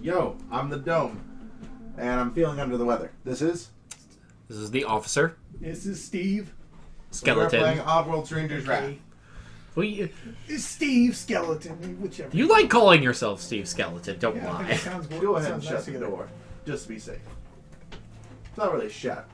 Yo, I'm the Dome, and I'm feeling under the weather. This is the officer. This is Steve. Skeleton. We're playing Oddworld Stranger's Wrath. It's Steve Skeleton, whichever. You like calling yourself Steve Skeleton, don't I think lie. it sounds good. Go It ahead and sounds shut nice the together. door, just to be safe. It's not really shut.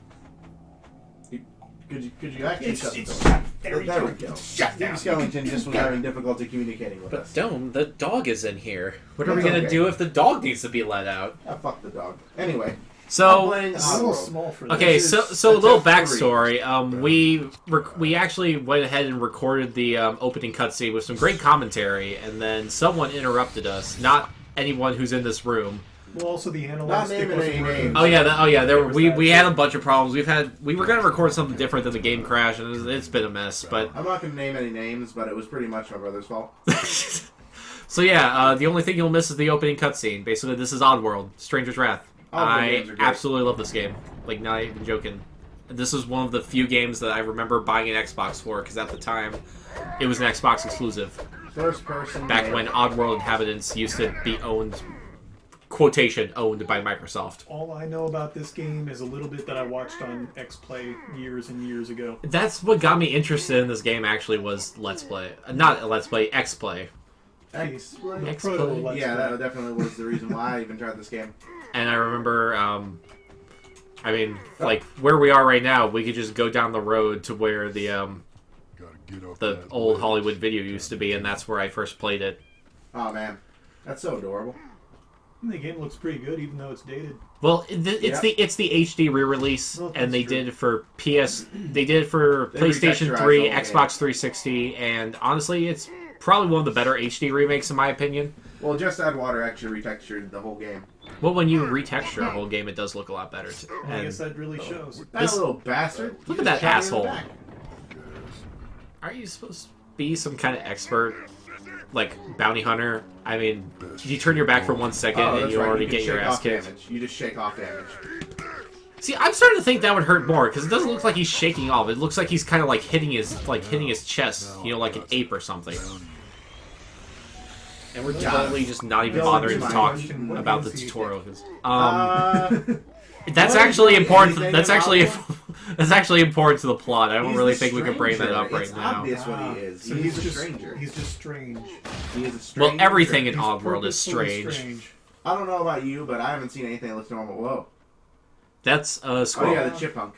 Could you actually shut the door? shut. There we There go. we go. Shut down. Steve Skellington just was having difficulty communicating with But us. Dome, the dog is in here. What are we That's gonna okay. do if the dog needs to be let out? Ah, fuck the dog. Anyway, I'm So, playing It's a little Oddworld. small for this. okay, This is so a little attempt three. backstory. We actually went ahead and recorded the opening cutscene with some great commentary, and then someone interrupted us. Not anyone who's in this room. Well, also the Not analog stick naming wasn't any working. names. Oh yeah, There was we that had too. a bunch of problems. We were gonna record something different than the game crash, and it's been a mess. But I'm not going to name any names, but it was pretty much my brother's fault. so yeah, the only thing you'll miss is the opening cutscene. Basically, this is Oddworld, Stranger's Wrath. All the I games are great. absolutely love this game. Like, not even joking. This is one of the few games that I remember buying an Xbox for, because at the time, it was an Xbox exclusive. First person. Back melee. when Oddworld inhabitants used to be owned, quotation, owned by Microsoft. All I know about this game is a little bit that I watched on X-Play years and years ago. That's what got me interested in this game, actually, was Let's Play. Not Let's Play, X-Play. X-Play? The X-Play. proto Let's Yeah, Play. that definitely was the reason why I even tried this game. And I remember, like, where we are right now, we could just go down the road to where the old Hollywood video used to be, and that's where I first played it. Oh man, that's so adorable. The game looks pretty good, even though it's dated. Well, it's the HD re-release, Well, and they that's true. did it for they did it for They PlayStation retexturized 3, the whole Xbox 360, and honestly, it's probably one of the better HD remakes in my opinion. Well, Just Add Water actually retextured the whole game. Well, when you retexture a whole game, it does look a lot better too. I And guess that really shows. That This- little bastard. Look He at just that shot me in the asshole. back. are you supposed to be some kind of expert, like bounty hunter? I mean, you turn your back for 1 second Oh, and that's you right. already You can get your shake ass off kicked. damage. You just shake off damage. See, I'm starting to think that would hurt more because it doesn't look like he's shaking off. It looks like he's kind of like hitting his chest, you know, like an ape or something. And we're totally just not even No, bothering to it's talk fine. What about do the you see? tutorial. That's what actually is important. anything That's in actually Oddworld? that's actually important to the plot. I don't He's really the think we can bring that stranger. up right It's now. obvious what he is. So He's a just stranger. He's just strange. He is a Well, stranger. everything in He's Oddworld is purposefully strange. I don't know about you, but I haven't seen anything that looks normal. Whoa. That's a Oh squirrel. yeah, the chipmunk.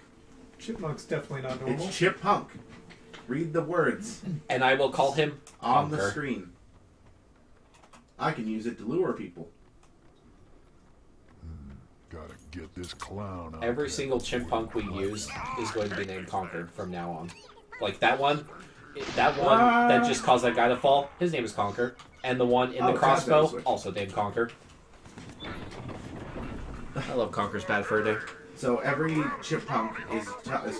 Chipmunk's definitely not normal. It's chipmunk. Read the words And I will call him on the Conker. screen. I can use it to lure people. Gotta get this clown out. Every single chipmunk we use is going to be named Conquered from now on. Like that one that just caused that guy to fall, his name is Conquer. And the one in Oh, the it's not crossbow, Switch. also named Conquer. I love Conquer's Bad Fur Day. So every chipmunk is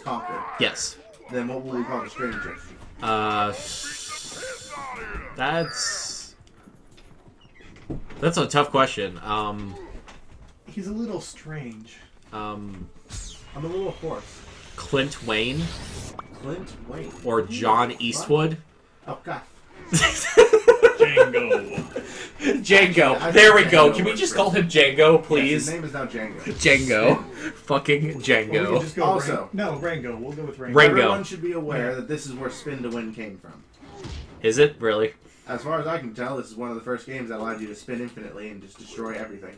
conquered. Yes. Then what will we call the stranger? That's a tough question. He's a little strange. I'm a little hoarse. Clint Wayne Clint Wayne. or John Eastwood. Oh god. Django. Django. There we go. Can we just call him Django, Yes, please? his name is now Django. Django. Fucking Well, we could Django. just go Also- No, Rango. We'll go with Rango. Rango. Everyone should be aware Yeah. that this is where Spin to Win came from. Is it really? As far as I can tell, this is one of the first games that allowed you to spin infinitely and just destroy everything.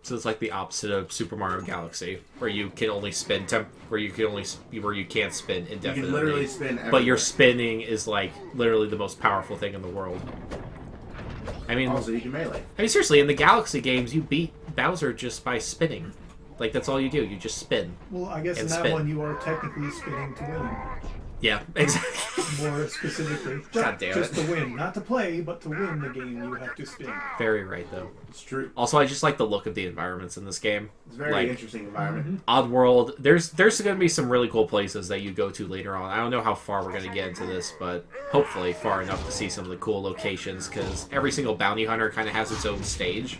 So it's like the opposite of Super Mario Galaxy, where you can only spin where you can't spin You indefinitely. can literally spin everywhere. But your spinning is like literally the most powerful thing in the world. I mean, Also, you can melee. seriously, in the Galaxy games, you beat Bowser just by spinning. Like that's all you do. You just spin. Well, I guess in And that spin. one you are technically spinning to win. Yeah, exactly. More specifically. God damn Just it. to win. Not to play, but to win the game you have to spin. Very right though. It's true. Also, I just like the look of the environments in this game. It's a very Like, interesting environment. Oddworld, there's going to be some really cool places that you go to later on. I don't know how far we're going to get into this, but hopefully far enough to see some of the cool locations, because every single bounty hunter kind of has its own stage.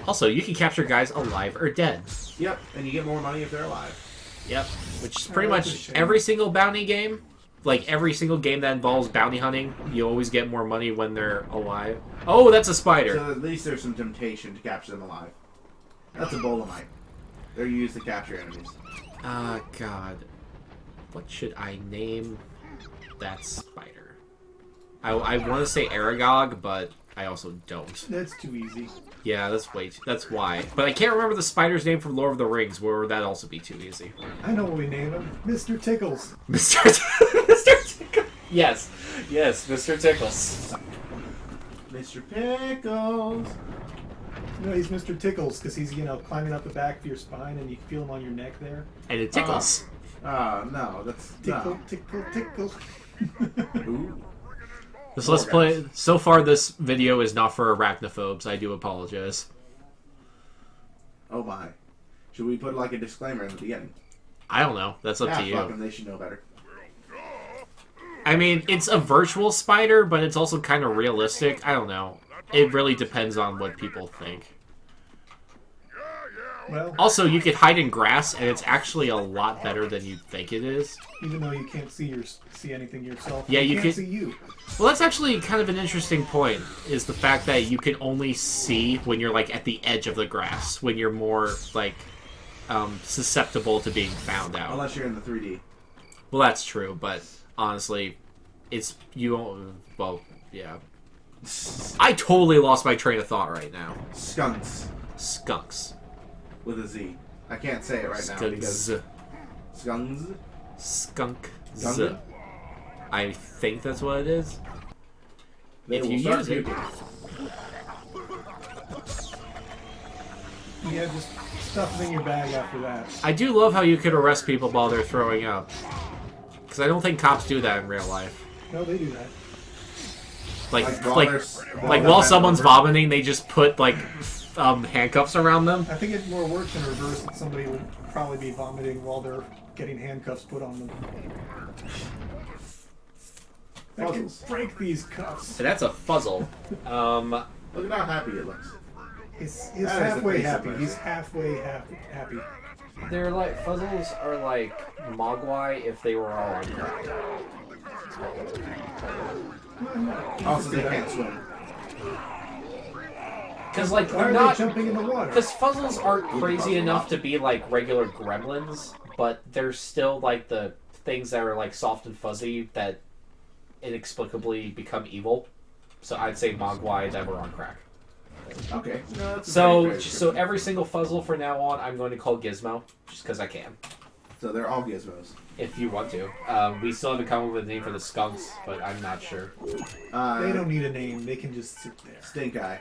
Also, you can capture guys alive or dead. Yep, and you get more money if they're alive. Yep, which is pretty Oh, that's a much shame. every single bounty game like every single game that involves bounty hunting, you always get more money when they're alive. Oh, that's a spider. So at least there's some temptation to capture them alive. That's a Bolamite. They're used to capture enemies. God. What should I name that spider? I want to say Aragog, but I also don't. That's too easy. Yeah, that's why. But I can't remember the spider's name from Lord of the Rings, where would that also be too easy? I know what we name him. Mr. Tickles. Mr. Tickles. Yes, Mr. Tickles. Mr. Pickles. No, he's Mr. Tickles because he's, climbing up the back of your spine and you can feel him on your neck there. And it tickles. No, that's... Tickle, no. tickle, tickle. Ooh. So let's play. So far, this video is not for arachnophobes. I do apologize. Oh my. Should we put like a disclaimer in the beginning? I don't know. That's up to you. Fuck them. They should know better. I mean, it's a virtual spider, but it's also kind of realistic. I don't know. It really depends on what people think. Well, Also, you could hide in grass, and it's actually a lot better than you think it is. even though you can't see anything yourself, Yeah, you can't could- see you. Well, that's actually kind of an interesting point, is the fact that you can only see when you're, like, at the edge of the grass, when you're more, like, susceptible to being found out. Unless you're in the 3D. Well, that's true, but honestly, it's, you don't, well, yeah. I totally lost my train of thought right now. Skunks. Skunks. With a Z. I can't say it right now because... Skunks. Skunks? Skunk. Gunga? I think that's what it is. They If will you start use it. puking. Yeah, just stuff them in your bag after that. I do love how you could arrest people while they're throwing up. Because I don't think cops do that in real life. No, they do that. While someone's vomiting, they just put, like, handcuffs around them. I think it more works in reverse that somebody would probably be vomiting while they're getting handcuffs put on them. I can Fuzzles. break these cuffs. So that's a fuzzle. Look at how happy it looks. He's That is halfway the face of happy. it. He's halfway happy. They're like, fuzzles are like Mogwai if they were all on crack. Also, they can't swim. Because, like, Why they're are not... they jumping in the water? Because fuzzles aren't crazy enough to be like regular gremlins, but they're still like the things that are like soft and fuzzy that inexplicably become evil. So I'd say Mogwai that were on crack. Okay. No, that's a So very fair so description. every single fuzzle from now on, I'm going to call Gizmo, just because I can. So they're all gizmos. If you want to, we still haven't come up with a name for the skunks, but I'm not sure. They don't need a name. They can just sit there. Stink Eye.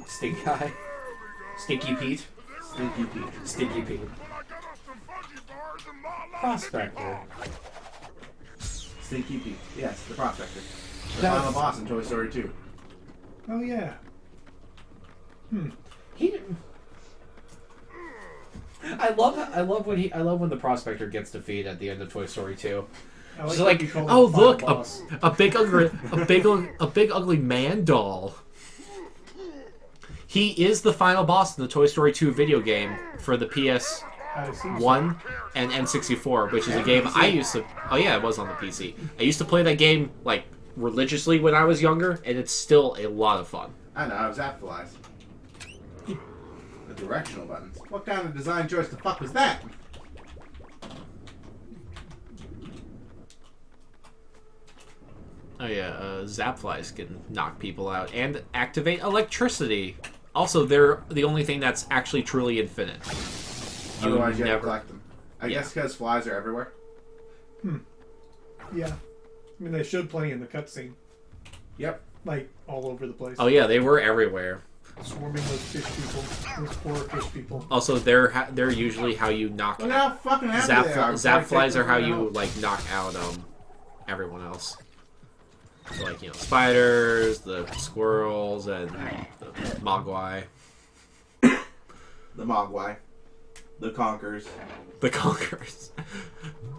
Stink Eye, Stinky Pete, Stinky Pete. Stinky Pete, Prospector. Stinky Pete. Yes, the Prospector. The That's- final boss in Toy Story 2. Oh yeah. He. I love when the Prospector gets defeated at the end of Toy Story 2. I She's that like, you call oh him the final look, boss. a big ugly man doll. He is the final boss in the Toy Story 2 video game for the PS1 I assume so. and N64, which is a game I used to... Oh yeah, it was on the PC. I used to play that game, like, religiously when I was younger, and it's still a lot of fun. I know, I was aptalized. The directional buttons. What kind of design choice the fuck was that? Oh yeah, Zapflies can knock people out and activate electricity. Also, they're the only thing that's actually truly infinite. Otherwise, you have to collect them. I Yeah. guess because flies are everywhere. Yeah. I mean, they showed plenty in the cutscene. Yep. Like, all over the place. Oh yeah, they were everywhere. Swarming those fish people. Those poor fish people. Also, they're usually how you knock. Look how fucking happy they are. Zapflies are how Take them you out. like knock out everyone else. So, like, you know, spiders, the squirrels, and the Mogwai. The Mogwai. The Conkers. The Conquerors.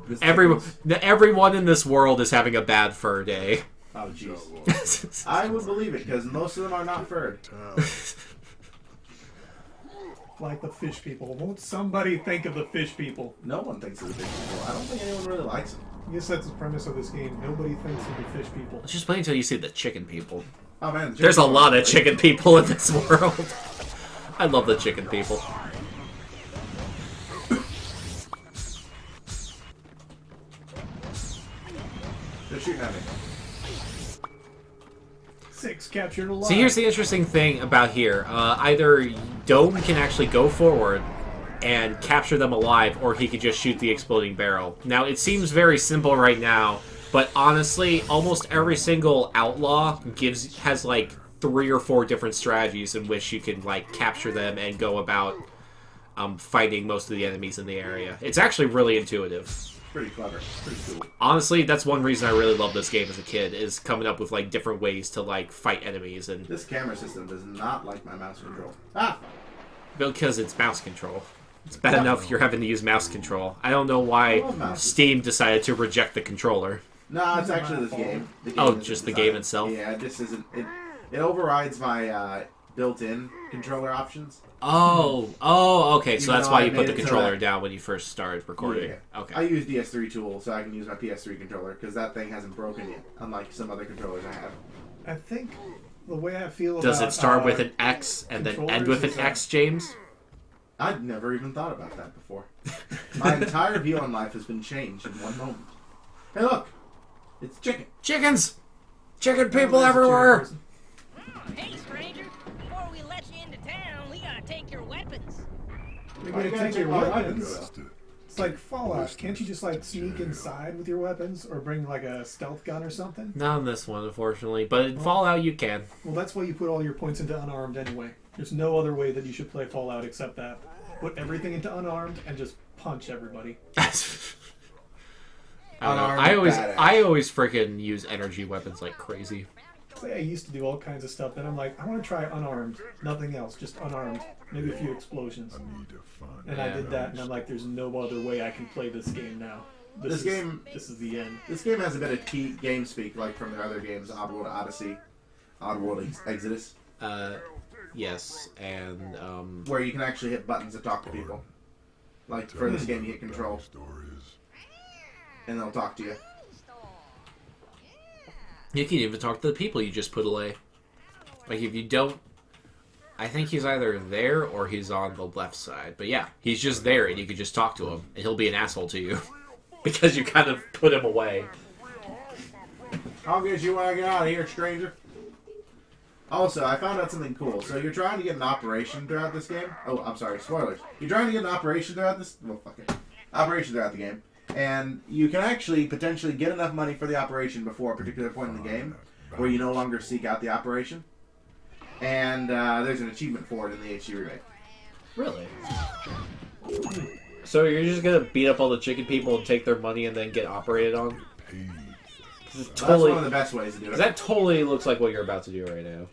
The Everyone in this world is having a bad fur day. Oh, jeez. I would believe it, because most of them are not furred. Like the fish people. Won't somebody think of the fish people? No one thinks of the big people. I don't think anyone really likes them. I guess that's the premise of this game. Nobody thinks of the fish people. Just wait until you see the chicken people. Oh man, the There's a chicken lot of is chicken people in this world. I love the chicken people. They're shooting at me. 6 captured alive. See, here's the interesting thing about here. Either Dome can actually go forward and capture them alive, or he could just shoot the exploding barrel. Now, it seems very simple right now, but honestly, almost every single outlaw has like 3 or 4 different strategies in which you can like capture them and go about fighting most of the enemies in the area. It's actually really intuitive. Pretty clever. Pretty cool. Honestly, that's one reason I really loved this game as a kid, is coming up with like different ways to like fight enemies. And This camera system does not like my mouse control. Ah! because it's mouse control. It's bad enough you're having to use mouse control. I don't know I why love mouses. Steam decided to reject the controller. No, it's actually this game. The game Oh, isn't just the designed. game itself? Yeah, this isn't. It overrides my built-in controller options. Oh, okay. So Even that's though why I you put made the it so controller that- down when you first started recording. Yeah. I Okay. use DS3 tool so I can use my PS3 controller because that thing hasn't broken yet, unlike some other controllers I have. I think the way I feel Does about... it start with an X and then end with an controllers X, James? I'd never even thought about that before. My entire view on life has been changed in one moment. Hey, look! It's chicken. Chickens! Chicken Oh, people there's a chicken everywhere! person. Hey, stranger, before we let you into town, we gotta take your weapons. You're Why gonna you gotta take your take my weapons. weapons? It's like Fallout. Can't you just like sneak inside with your weapons or bring like a stealth gun or something? Not in this one, unfortunately. But in Fallout, you can. Well, that's why you put all your points into unarmed anyway. There's no other way that you should play Fallout except that. Put everything into unarmed and just punch everybody. I don't know. Unarmed badass. I always freaking use energy weapons like crazy. Say I used to do all kinds of stuff, then I'm like, I want to try unarmed. Nothing else, just unarmed. Maybe a few explosions. I need to find And I did that, and I'm like, there's no other way I can play this game now. This game- This is the end. This game has a bit of key game speak, like from the other games, Oddworld Odyssey, Oddworld Exodus, Yes, and where you can actually hit buttons to talk to people. Like for this game, you hit control, stories. and they'll talk to you. you can even talk to the people you just put away. Like if you don't, I think he's either there or he's on the left side. But yeah, he's just there, and you can just talk to him, and he'll be an asshole to you because you kind of put him away. I'll get you when I get out of here, stranger. Also, I found out something cool. So you're trying to get an operation throughout this game. Oh, I'm sorry, spoilers. You're trying to get an operation throughout this. Well, fuck it. Operation throughout the game, and you can actually potentially get enough money for the operation before a particular point in the game, where you no longer seek out the operation. And there's an achievement for it in the HD remake. Really? So you're just gonna beat up all the chicken people and take their money and then get operated on? Paid. 'Cause it That's totally, one of the best ways to do it. that totally looks like what you're about to do right now.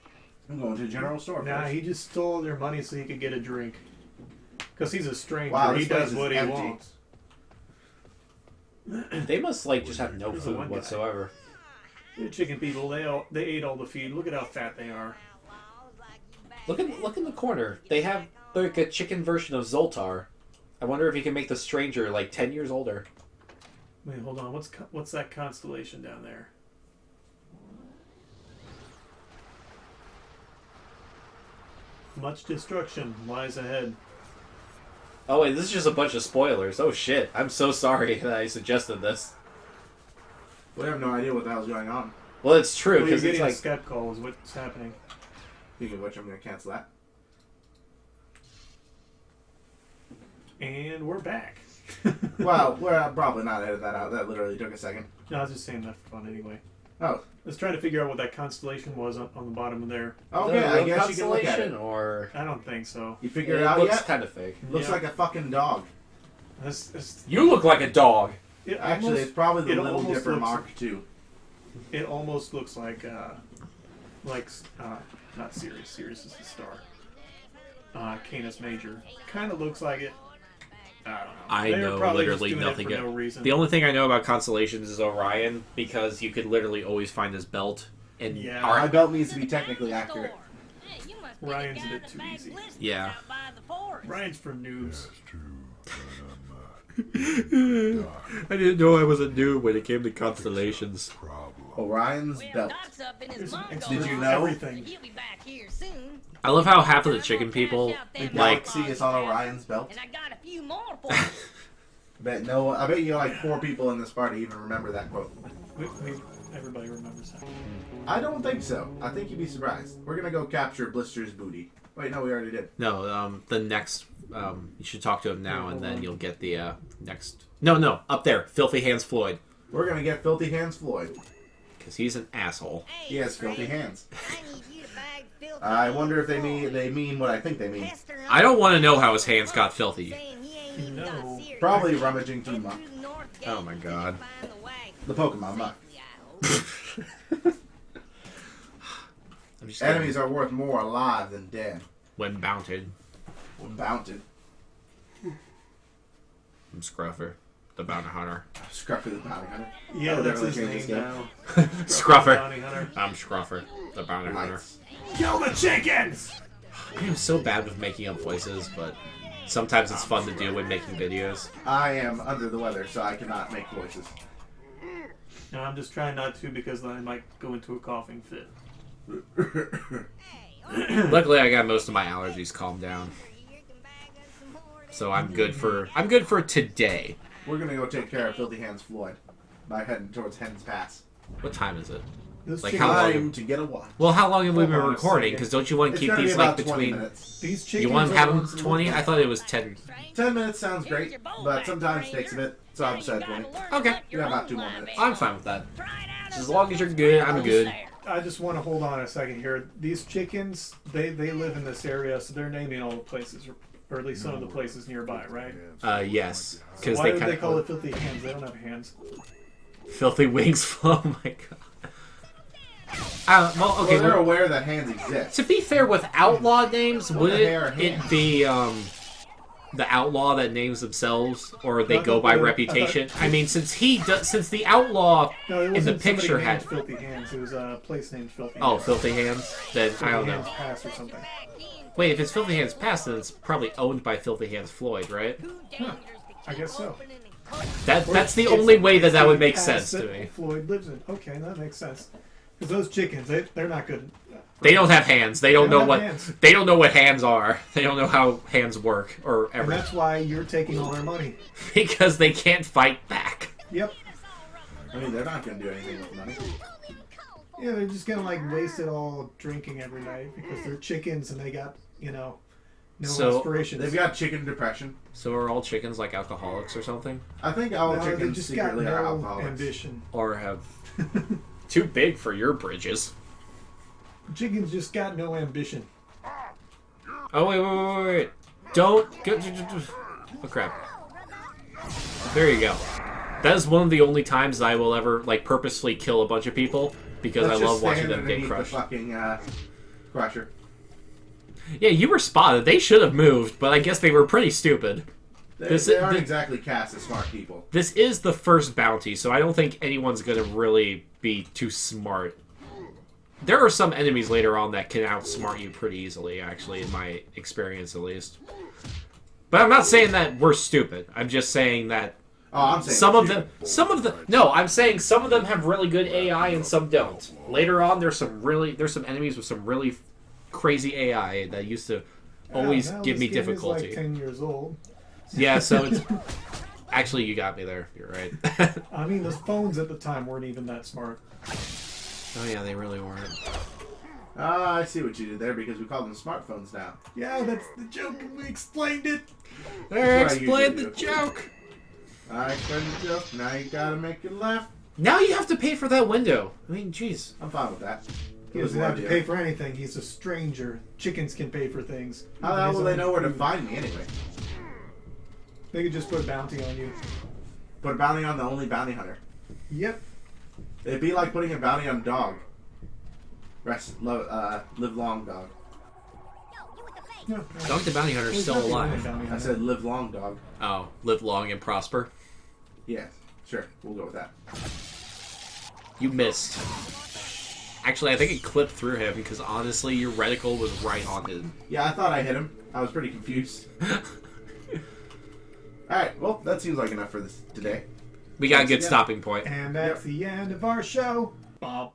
I'm going to the general store. Nah, first. he just stole their money so he could get a drink. Because he's a stranger. Wow, he this place does is what he empty. wants. They must like just have no There's the food one guy. whatsoever. The chicken people, they ate all the feed. Look at how fat they are. Look in the corner. They have like a chicken version of Zoltar. I wonder if you can make the stranger like 10 years older. Wait, hold on. What's that constellation down there? Much destruction lies ahead. Oh wait, this is just a bunch of spoilers. Oh shit! I'm so sorry that I suggested this. We have no idea what the hell's going on. Well, it's true Well, you're because it's getting like a Skype call is what's happening. Speaking of which, I'm going to cancel that. And we're back. Well, we're probably not edit that out. That literally took a second. No, I was just saying that for fun anyway. Oh, Let's try to figure out what that constellation was on the bottom of there. okay. Is that a I real guess you can look at constellation, it. or I don't think so. You figure it it out looks yet? kind of fake. Looks Yeah. like a fucking dog. You look like a dog. It Actually, almost, it's probably the it Little almost Dipper looks- Mark II. it almost looks like not Sirius. Sirius is the star. Canis Major. Kind of looks like it. I don't know. I They were know probably literally just doing nothing. It for no reason. The only thing I know about constellations is Orion, because you could literally always find his belt. And Yeah. My belt needs to be technically accurate. Ryan's a bit too easy. Yeah. Ryan's for noobs. That's true. But I didn't know I was a noob when it came to constellations. Problem. Orion's Well, belt. Doc's up in his There's an Mongol expert Did you for know? everything. He'll be back here soon. I love how half of the chicken people, The like, galaxy is on Orion's belt. And I got a few more for you. I bet you like 4 people in this party even remember that quote. Everybody remembers that. I don't think so. I think you'd be surprised. We're gonna go capture Blister's booty. Wait, no, we already did. no, the next, you should talk to him now, and then you'll get the, next... No, up there, Filthy Hands Floyd. We're gonna get Filthy Hands Floyd. Because he's an asshole. He has filthy hands. I need you to bag filthy I wonder if hands they mean what I think they mean. Pester him I don't want to know how his hands got filthy. saying he ain't even got No. serious. Probably rummaging through muck. Through the north gate Oh my God. to find the wagon. The Pokemon muck. Safely, I hope. I'm just kidding. Enemies are worth more alive than dead. When bounted. When bounted. I'm Scruffer, the bounty hunter. Scruffy the Bounty Hunter. Yeah, Oh, that's they're his really name changing now. Scruffer. Bounty hunter. I'm Scruffer, the bounty hunter. Lights. Kill the chickens! I am so bad with making up voices, but sometimes it's fun to do when making videos. I am under the weather, so I cannot make voices. No, I'm just trying not to because then I might go into a coughing fit. Luckily, I got most of my allergies calmed down, so I'm good for today. We're gonna go take care of Filthy Hands Floyd by heading towards Hens Pass. What time is it? Those Like, chickens, how long- Time to get a watch. Well, how long have we been Hold on a recording? second. Because don't you want to It's keep gonna be these like about 20 between? minutes. these chickens You want to are have the them ones that 20? look- I thought it was 10. 10 minutes sounds great, but sometimes it takes a bit, so I've decided 20. Okay. You got about 2 more minutes. I'm fine with that. As long as you're good, I'm good. I just want to hold on a second here. These chickens, they live in this area, so they're naming all the places, or at least some of the places nearby, right? Yes, because Why they would kind they call of it filthy hands? They don't have hands. filthy wings. Oh my god. Well, Well, okay. they're aware that hands exist. To be fair, with outlaw names, What would the hell are it hands? be the outlaw that names themselves, or they I go thought by they were- reputation? I mean, since the outlaw No, it in wasn't the picture somebody had named Filthy Hands. It was a place named Filthy oh Hands. filthy hands, then Filthy I don't know. Hands Pass or something. Wait, if it's Filthy Hands Pass, then it's probably owned by Filthy Hands Floyd, right? I guess so. That's the It's- only way it's that would the make pass sense to that me. Floyd lives in. Okay, that makes sense. Because those chickens, they're not good. They don't have hands. They don't They know don't what have hands. they don't know what hands are. They don't know how hands work or And ever that's why you're taking all their money. because they can't fight back. Yep. I mean, they're not gonna do anything with money. Yeah, they're just gonna like waste it all drinking every night because they're chickens and they got, no So, aspirations. They've got chicken depression. So are all chickens like alcoholics or something, I think all No, they chickens just got secretly are no alcoholics. ambition. or have too big for your bridges? Chickens just got no ambition. Oh wait! Don't go. Oh crap! There you go. That is one of the only times that I will ever like purposefully kill a bunch of people because Let's I love just watching stand them get underneath crushed. the fucking crusher. Yeah, you were spotted. They should have moved, but I guess they were pretty stupid. They aren't exactly cast as smart people. This is the first bounty, so I don't think anyone's gonna really be too smart. There are some enemies later on that can outsmart you pretty easily, actually, in my experience at least. But I'm not saying that we're stupid. I'm just saying that Oh, I'm saying some of them, no, I'm saying some of them have really good AI and some don't. Later on, there's some enemies with some really crazy AI that used to always Now give me this game is difficulty. like 10 years old. Yeah, so it's actually you got me there. You're right. I mean, the phones at the time weren't even that smart. Oh yeah, they really weren't. Ah, I see what you did there because we call them smartphones now. Yeah, that's the joke, and we explained it. There, That's what I explain the usually do. joke. I explained the joke. Now you gotta make it laugh. Now you have to pay for that window. I mean, jeez. I'm fine with that. He It was doesn't have to my pay idea. for anything. He's a stranger. Chickens can pay for things. How the Even hell his will they own know where to food. find me anyway? They could just put a bounty on you. Put a bounty on the only bounty hunter. Yep. It'd be like putting a bounty on dog. Live long dog. No, Dog the Bounty Hunter's He's still not the only alive. bounty I hunter. said live long dog. Oh, live long and prosper. Yes, sure, we'll go with that. You missed. Actually, I think it clipped through him because honestly, your reticle was right on him. Yeah, I thought I hit him. I was pretty confused. Alright, well, that seems like enough for this today. We got a good Yeah. stopping point. And that's the end of our show. Bob.